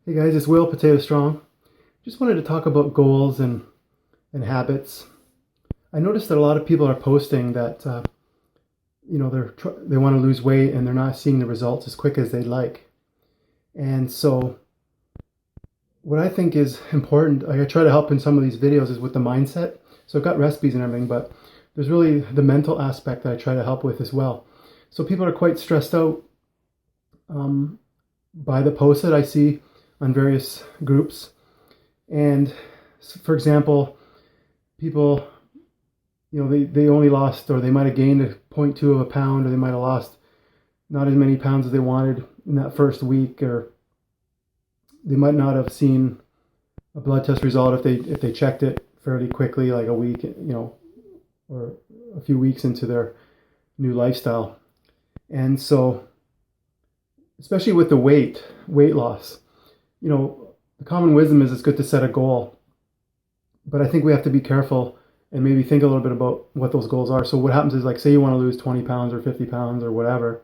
Hey guys, it's Will, Potato Strong. Just wanted to talk about goals and habits. I noticed that a lot of people are posting that they want to lose weight and they're not seeing the results as quick as they'd like. And so what I think is important, like I try to help in some of these videos, is with the mindset. So I've got recipes and everything, but there's really the mental aspect that I try to help with as well. So people are quite stressed out by the posts that I see on various groups. And for example, people, they only lost, or they might have gained a point 0.2 of a pound, or they might have lost not as many pounds as they wanted in that first week, or they might not have seen a blood test result if they checked it fairly quickly, like a week, or a few weeks into their new lifestyle. And so, especially with the weight loss, the common wisdom is it's good to set a goal, but I think we have to be careful and maybe think a little bit about what those goals are. So what happens is, like, say you want to lose 20 pounds or 50 pounds or whatever,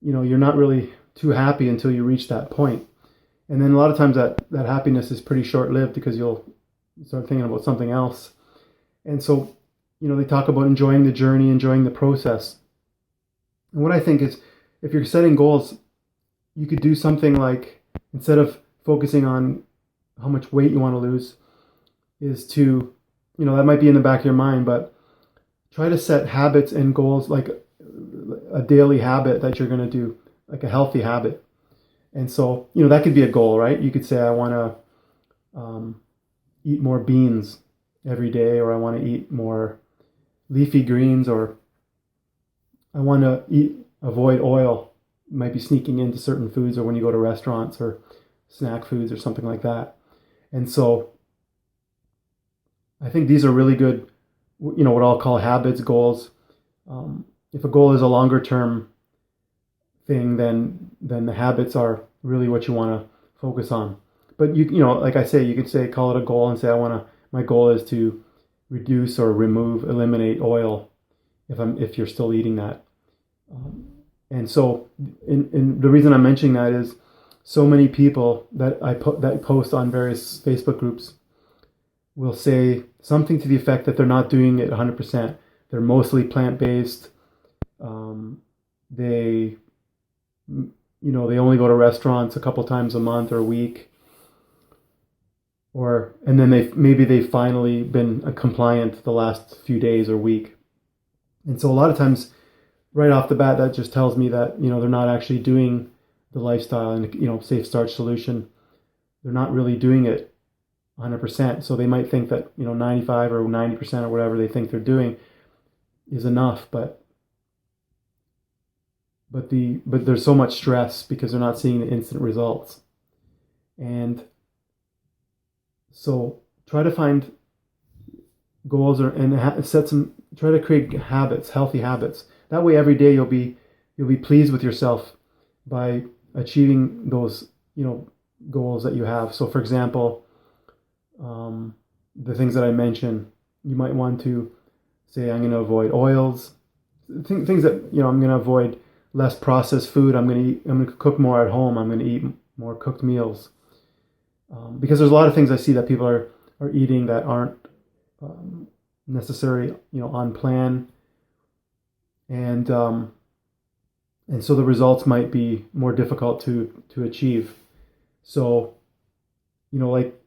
you're not really too happy until you reach that point. And then a lot of times that happiness is pretty short-lived because you'll start thinking about something else. And so, they talk about enjoying the journey, enjoying the process. And what I think is, if you're setting goals, you could do something like, instead of focusing on how much weight you want to lose, is to, that might be in the back of your mind, but try to set habits and goals, like a daily habit that you're going to do, like a healthy habit. And so, that could be a goal, right? You could say, I want to eat more beans every day, or I want to eat more leafy greens, or I want to avoid oil. It might be sneaking into certain foods, or when you go to restaurants, or snack foods, or something like that. And so I think these are really good, what I'll call habits, goals. If a goal is a longer term thing, then the habits are really what you want to focus on. But like I say, you could say, call it a goal and say, my goal is to reduce or eliminate oil if you're still eating that. And so in the reason I'm mentioning that is, so many people that post on various Facebook groups will say something to the effect that they're not doing it 100%. They're mostly plant-based. They only go to restaurants a couple times a month or a week. And then they've finally been compliant the last few days or week. And so a lot of times, right off the bat, that just tells me that, they're not actually doing the lifestyle and, safe starch solution. They're not really doing it 100%. So they might think that, 95 or 90% or whatever they think they're doing is enough, but there's so much stress because they're not seeing the instant results. And so try to find goals try to create habits, healthy habits. That way every day you'll be pleased with yourself by achieving those, goals that you have. So for example, the things that I mentioned, you might want to say, I'm going to avoid oils, things that, I'm going to avoid less processed food. I'm going to cook more at home. I'm going to eat more cooked meals. Because there's a lot of things I see that people are eating that aren't necessarily, on plan. And so the results might be more difficult to achieve. So, like,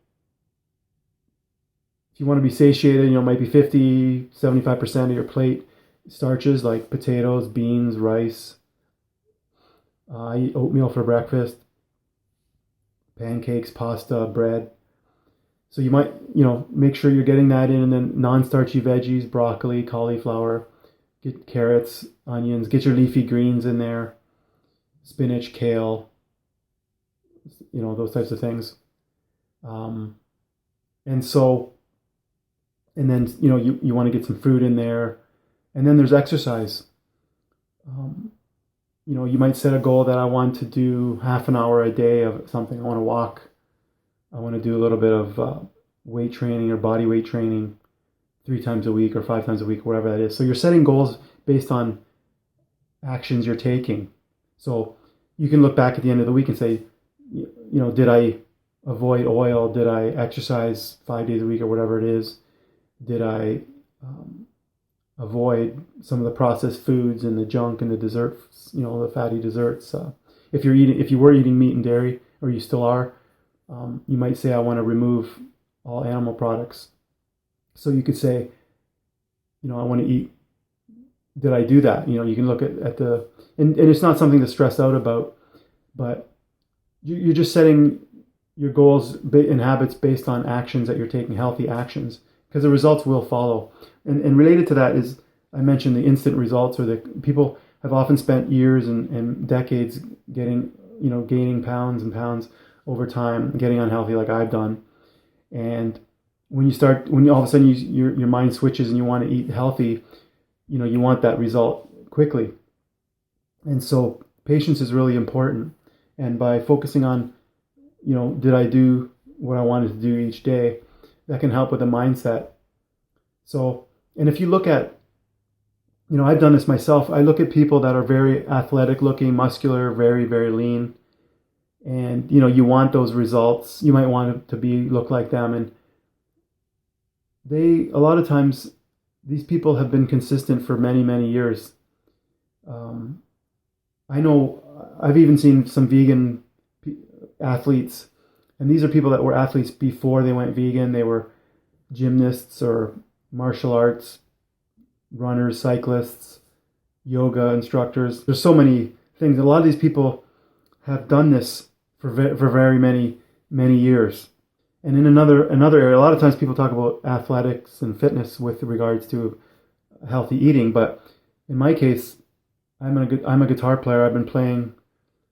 if you want to be satiated, it might be 50-75% of your plate starches, like potatoes, beans, rice. I eat oatmeal for breakfast, pancakes, pasta, bread. So you might, make sure you're getting that in, and then non-starchy veggies, broccoli, cauliflower, get carrots, onions, get your leafy greens in there, spinach, kale, those types of things. And then, you want to get some fruit in there. And then there's exercise. You might set a goal that I want to do half an hour a day of something. I want to walk. I want to do a little bit of weight training or body weight training 3 times a week or 5 times a week, whatever that is. So you're setting goals based on actions you're taking. So you can look back at the end of the week and say, did I avoid oil? Did I exercise 5 days a week or whatever it is? Did I avoid some of the processed foods and the junk and the desserts, the fatty desserts? If you were eating meat and dairy, or you still are, you might say, I want to remove all animal products. So you could say, I want to eat. Did I do that? You can look at the, and it's not something to stress out about, but you're just setting your goals and habits based on actions that you're taking, healthy actions, because the results will follow. And related to that is, I mentioned the instant results, or the people have often spent years and decades gaining pounds and pounds over time, getting unhealthy like I've done. And when all of a sudden your mind switches and you want to eat healthy, you want that result quickly. And so patience is really important. And by focusing on, did I do what I wanted to do each day, that can help with the mindset. So, and if you look at, I've done this myself. I look at people that are very athletic looking, muscular, very, very lean. And, you want those results. You might want to look like them. And a lot of times, these people have been consistent for many, many years. I know I've even seen some vegan athletes, and these are people that were athletes before they went vegan. They were gymnasts or martial arts, runners, cyclists, yoga instructors. There's so many things. A lot of these people have done this for very many, many years. And in another area, a lot of times people talk about athletics and fitness with regards to healthy eating. But in my case, I'm a guitar player. I've been playing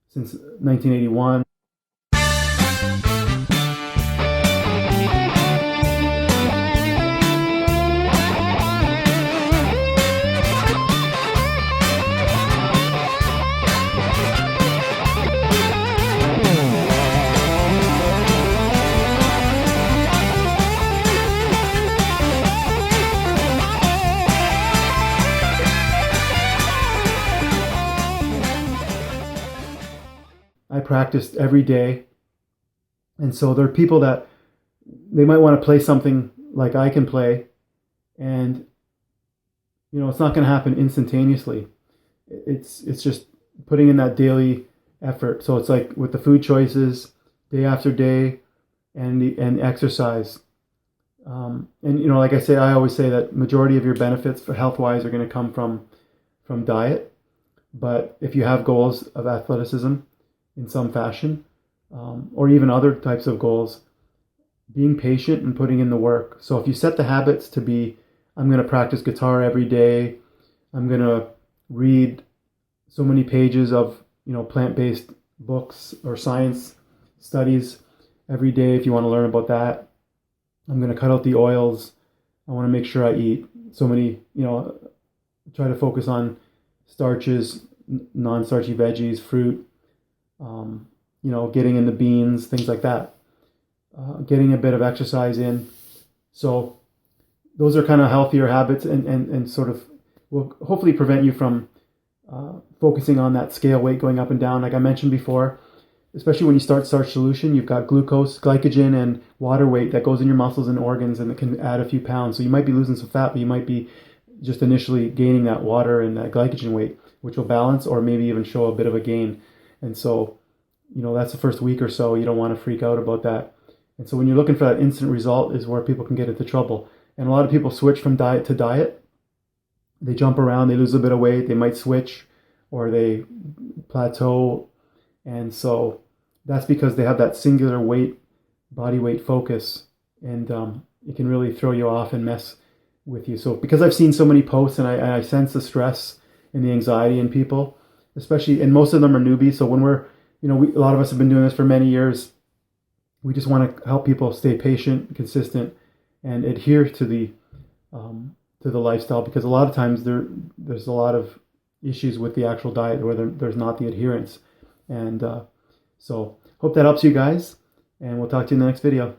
since 1981. I practiced every day. And so there are people that they might want to play something like I can play, and it's not going to happen instantaneously. It's just putting in that daily effort. So it's like with the food choices, day after day, and exercise. And like I say, I always say that majority of your benefits for health-wise are going to come from diet. But if you have goals of athleticism in some fashion, or even other types of goals, being patient and putting in the work. So if you set the habits to be, I'm going to practice guitar every day, I'm going to read so many pages of plant-based books or science studies every day if you want to learn about that, I'm going to cut out the oils, I want to make sure I eat so many, try to focus on starches, non-starchy veggies, fruit, getting in the beans, things like that, getting a bit of exercise in. So those are kind of healthier habits and sort of will hopefully prevent you from focusing on that scale weight going up and down. Like I mentioned before, especially when you start Starch Solution, you've got glucose, glycogen, and water weight that goes in your muscles and organs, and it can add a few pounds. So you might be losing some fat, but you might be just initially gaining that water and that glycogen weight, which will balance or maybe even show a bit of a gain. And so, that's the first week or so. You don't want to freak out about that. And so when you're looking for that instant result is where people can get into trouble. And a lot of people switch from diet to diet. They jump around, they lose a bit of weight, they might switch, or they plateau. And so that's because they have that singular body weight focus. And it can really throw you off and mess with you. So because I've seen so many posts and I sense the stress and the anxiety in people, especially, and most of them are newbies. So when we're, a lot of us have been doing this for many years. We just want to help people stay patient, consistent, and adhere to the lifestyle, because a lot of times there's a lot of issues with the actual diet where there's not the adherence. And so hope that helps you guys, and we'll talk to you in the next video.